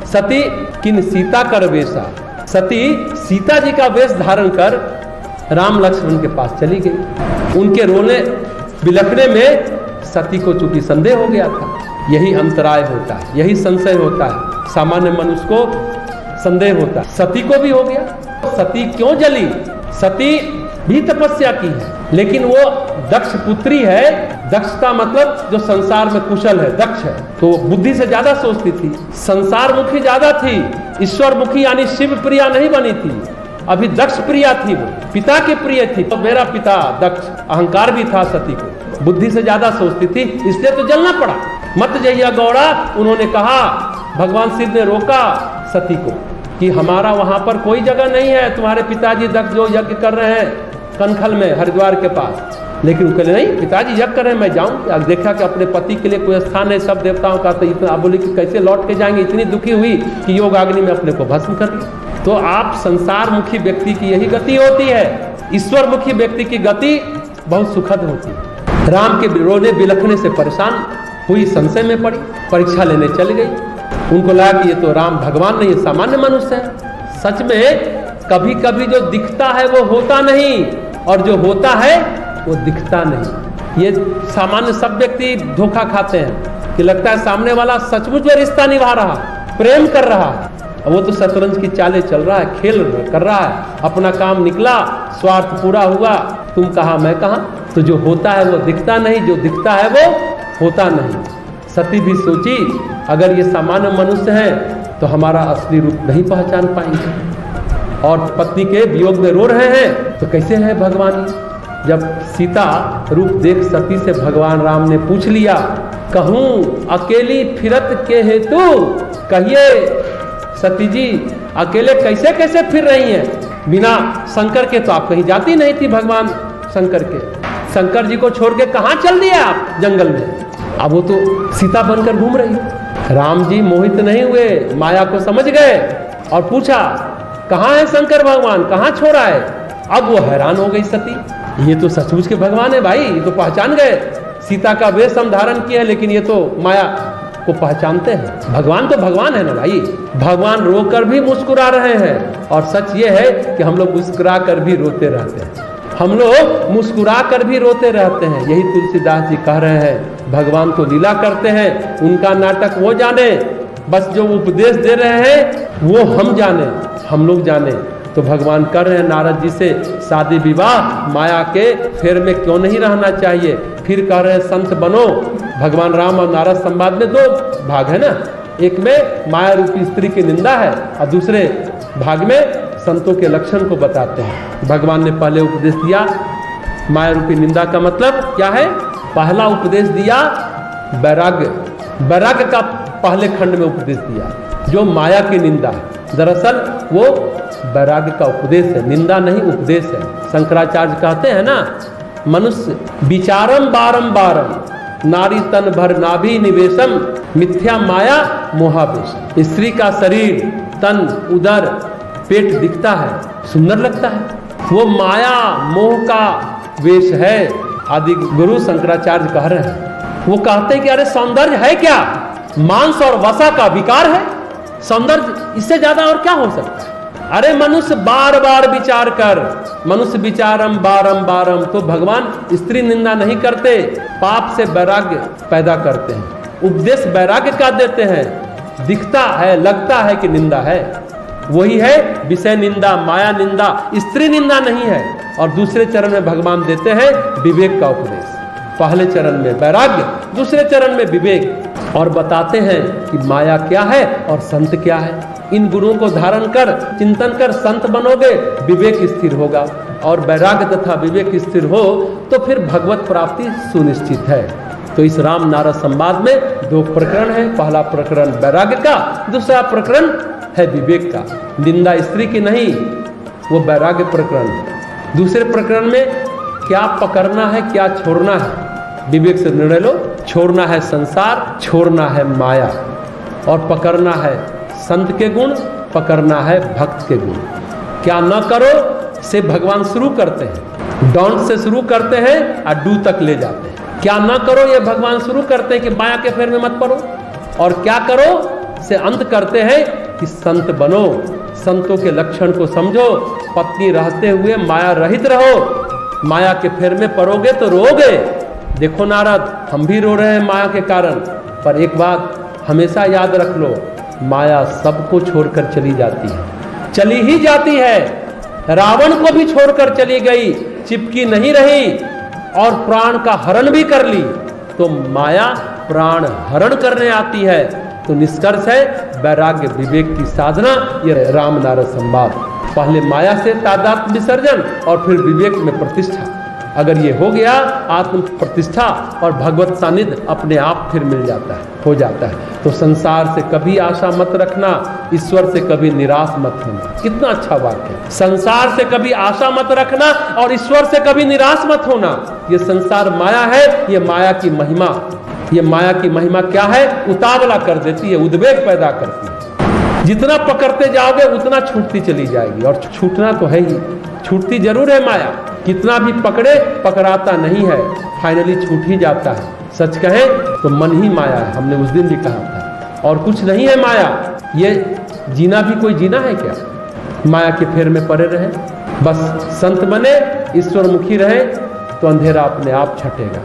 सती किन सीता कर वेशा, सती सीता जी का वेश धारण कर राम लक्ष्मण के पास चली गई। उनके रोने बिलखने में सती को चूंकि संदेह हो गया था। यही अंतराय होता है, यही संशय होता है, सामान्य मनुष्य को संदेह होता है, सती को भी हो गया। सती क्यों जली? सती भी तपस्या की है, लेकिन वो दक्ष पुत्री है। दक्ष का मतलब जो संसार में कुशल है, दक्ष है, तो बुद्धि से ज्यादा सोचती थी, संसार मुखी ज्यादा थी, ईश्वर मुखी यानी शिव प्रिया नहीं बनी थी। अभी दक्ष प्रिया थी, वो पिता की प्रिय थी। तो मेरा पिता दक्ष, अहंकार भी था सती को, बुद्धि से ज्यादा सोचती थी, इसलिए तो जलना पड़ा। मत जइया गौड़ा, उन्होंने कहा, भगवान शिव ने रोका सती को कि हमारा वहां पर कोई जगह नहीं है, तुम्हारे पिताजी दक्ष जो यज्ञ कर रहे हैं कनखल में हरिद्वार के पास। लेकिन कहले नहीं, पिताजी यज्ञ कर रहे हैं, मैं जाऊं। देखा कि अपने पति के लिए कोई स्थान है सब देवताओं का, तो इतना बोली कि कैसे लौट के जाएंगे। इतनी दुखी हुई कि योग अग्नि में अपने को भस्म कर लिया। तो आप संसार मुखी व्यक्ति की यही गति होती है, ईश्वर मुखी व्यक्ति की गति बहुत सुखद होती है। राम के रोने बिलखने से परेशान हुई, संशय में पड़ी, परीक्षा लेने चल गई। उनको लगा कि ये तो राम भगवान नहीं, सामान्य मनुष्य है। सच में कभी कभी जो दिखता है वो होता नहीं, और जो होता है वो दिखता नहीं। ये सामान्य सब व्यक्ति धोखा खाते हैं कि लगता है सामने वाला सचमुच में रिश्ता निभा रहा, प्रेम कर रहा है, और वो तो शतरंज की चालें चल रहा है, खेल कर रहा है, अपना काम निकला, स्वार्थ पूरा हुआ, तुम कहाँ मैं कहाँ। तो जो होता है वो दिखता नहीं, जो दिखता है वो होता नहीं। सती भी सोची, अगर ये सामान्य मनुष्य हैं तो हमारा असली रूप नहीं पहचान पाएंगे, और पत्नी के वियोग में रो रहे हैं तो कैसे है भगवान। जब सीता रूप देख सती से भगवान राम ने पूछ लिया, कहूँ अकेली फिरत के हेतु, कहिए सती जी अकेले कैसे कैसे फिर रही हैं? बिना शंकर के तो आप कहीं जाती नहीं थी। भगवान शंकर के, शंकर जी को छोड़ के कहाँ चल दिया आप जंगल में? अब वो तो सीता बनकर घूम रही। राम जी मोहित नहीं हुए, माया को समझ गए और पूछा, कहाँ है शंकर भगवान, कहाँ छोड़ा है? अब वो हैरान हो गई सती, ये तो सचमुच के भगवान है भाई, ये तो पहचान गए। सीता का वेश हम धारण किया है, लेकिन ये तो माया को पहचानते हैं। भगवान तो भगवान है ना भाई। भगवान रोकर भी मुस्कुरा रहे हैं, और सच ये है कि हम लोग मुस्कुरा कर भी रोते रहते हैं, हम लोग मुस्कुरा कर भी रोते रहते हैं। यही तुलसीदास जी कह रहे हैं, भगवान तो लीला करते हैं, उनका नाटक वो जाने, बस जो उपदेश दे रहे हैं वो हम जाने, हम लोग जाने। तो भगवान कर रहे हैं नारद जी से, शादी विवाह माया के फेर में क्यों नहीं रहना चाहिए। फिर कह रहे हैं संत बनो। भगवान राम और नारद संवाद में दो भाग है ना, एक में माया रूपी स्त्री की निंदा है, और दूसरे भाग में संतों के लक्षण को बताते हैं। भगवान ने पहले उपदेश दिया, माया रूपी निंदा का मतलब क्या है? पहला उपदेश दिया वैराग्य, वैराग्य का पहले खंड में उपदेश दिया, जो माया की निंदा है। दरअसल वो वैराग्य का उपदेश है, निंदा नहीं उपदेश है। शंकराचार्य कहते हैं ना, मनुष्य विचारम बारंबारम, नारी तन भर नाभि निवेशम, मिथ्या माया मोहावेशम। स्त्री का शरीर, तन, उदर, पेट दिखता है, सुंदर लगता है, वो माया मोह का वेश है। आदि गुरु शंकराचार्य कह रहे हैं, वो कहते हैं कि अरे सौंदर्य है क्या? मांस और वसा का विकार है सौंदर्य, इससे ज्यादा और क्या हो सकता है? अरे मनुष्य बार बार विचार कर, मनुष्य विचारम बारंबारम। तो भगवान स्त्री निंदा नहीं करते, पाप से वैराग्य पैदा करते हैं। उपदेश वैराग्य का देते हैं, दिखता है लगता है कि निंदा है, वही है विषय निंदा, माया निंदा, स्त्री निंदा नहीं है। और दूसरे चरण में भगवान देते हैं विवेक का उपदेश, पहले चरण में वैराग्य, दूसरे चरण में विवेक, और बताते हैं कि माया क्या है और संत क्या है। इन गुणों को धारण कर चिंतन कर संत बनोगे, विवेक स्थिर होगा, और वैराग्य तथा विवेक स्थिर हो तो फिर भगवत प्राप्ति सुनिश्चित है। तो इस राम नारद संवाद में 2 प्रकरण है। पहला प्रकरण वैराग्य का, दूसरा प्रकरण है विवेक का। निंदा स्त्री की नहीं, वो वैराग्य प्रकरण है। दूसरे प्रकरण में क्या पकड़ना है, क्या छोड़ना है, विवेक से निर्णय लो। छोड़ना है संसार, छोड़ना है माया, और पकड़ना है संत के गुण, पकड़ना है भक्त के गुण। क्या न करो से भगवान शुरू करते हैं, डॉन से शुरू करते हैं और डू तक ले जाते हैं। क्या न करो ये भगवान शुरू करते हैं कि माया के फेर में मत पड़ो, और क्या करो से अंत करते हैं कि संत बनो, संतों के लक्षण को समझो, पत्नी रहते हुए माया रहित रहो। माया के फेर में पड़ोगे तो रोगे। देखो नारद, हम भी रो रहे हैं माया के कारण, पर एक बात हमेशा याद रख लो, माया सबको छोड़कर चली जाती है, चली ही जाती है। रावण को भी छोड़कर चली गई, चिपकी नहीं रही, और प्राण का हरण भी कर ली। तो माया प्राण हरण करने आती है। तो निष्कर्ष है वैराग्य विवेक की साधना, ये राम नारद संवाद। पहले माया से तादात्म्य विसर्जन और फिर विवेक में प्रतिष्ठा। अगर ये हो गया, आत्म प्रतिष्ठा और भगवत सानिध्य अपने आप फिर मिल जाता है, हो जाता है। तो संसार से कभी आशा मत रखना, ईश्वर से कभी निराश मत होना। कितना अच्छा वाक्य है। संसार से कभी आशा मत रखना और ईश्वर से कभी निराश मत होना। ये संसार माया है, ये माया की महिमा। ये माया की महिमा क्या है? उतावला कर देती है, उद्वेग पैदा करती है। जितना पकड़ते जाओगे उतना छूटती चली जाएगी, और छूटना तो है ही, छूटती जरूर है माया। कितना भी पकड़े, पकड़ाता नहीं है, फाइनली छूट ही जाता है। सच कहें तो मन ही माया है, हमने उस दिन भी कहा था, और कुछ नहीं है माया। ये जीना भी कोई जीना है क्या? माया के फेर में पड़े रहे, बस संत बने, ईश्वर मुखी रहे तो अंधेरा अपने आप छटेगा।